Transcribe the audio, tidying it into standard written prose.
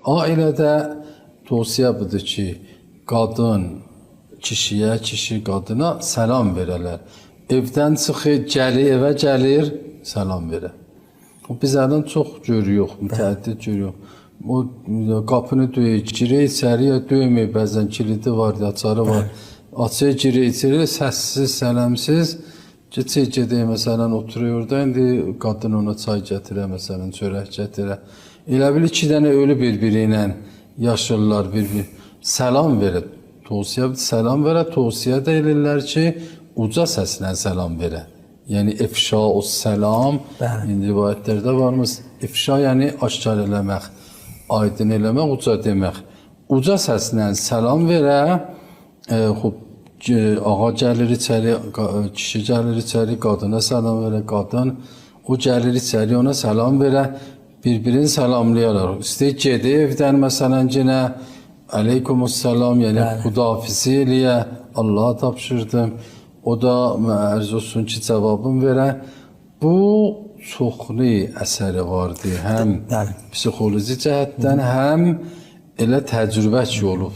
Ailədə tövsiyə budur ki, qadın kişiyə, kişi qadına salam verələr. Evdən çıxır, evə gəlir, salam verər. Bizlərdən çox görüyoruz, mütəəddid görüyoruz. O qapını döyür, girir içəriyə, döymür, bəzən kilidi var, açarı var. Açır, girir içəriyə, səssiz, sələmsiz. Geçir gedək, məsələn, oturuyor orada, indi qadın ona çay gətirə, məsələn, çörək gətirə. Elə bil iki dənə ölü bir-biri ilə yaşırlar, bir-bir. Salam verir, tövsiyə salam verə, tövsiyə də edirlər ki, uca səslə salam verə. Yəni, ifşa o salam, indi rivayətlərdə varmız. İfşa, yəni aşkar eləmək, aydın eləmək, uca demək. Uca səslə salam verə, ağa gəlir içəri, kişi gəlir içəri, qadına salam verə, qadın o gəlir içəri, ona salam verə, bir-birini salamlayarlar. İstəyir gedi evdən, məsələn, yenə əleykumussalam, yəni xudafizi eləyə, Allah'a tapşırdım. O da ərz olsun ki, cavabını verə. Bu, çoxlu əsəri vardır, həm psixoloji cəhətdən, həm elə təcrübə ki olub.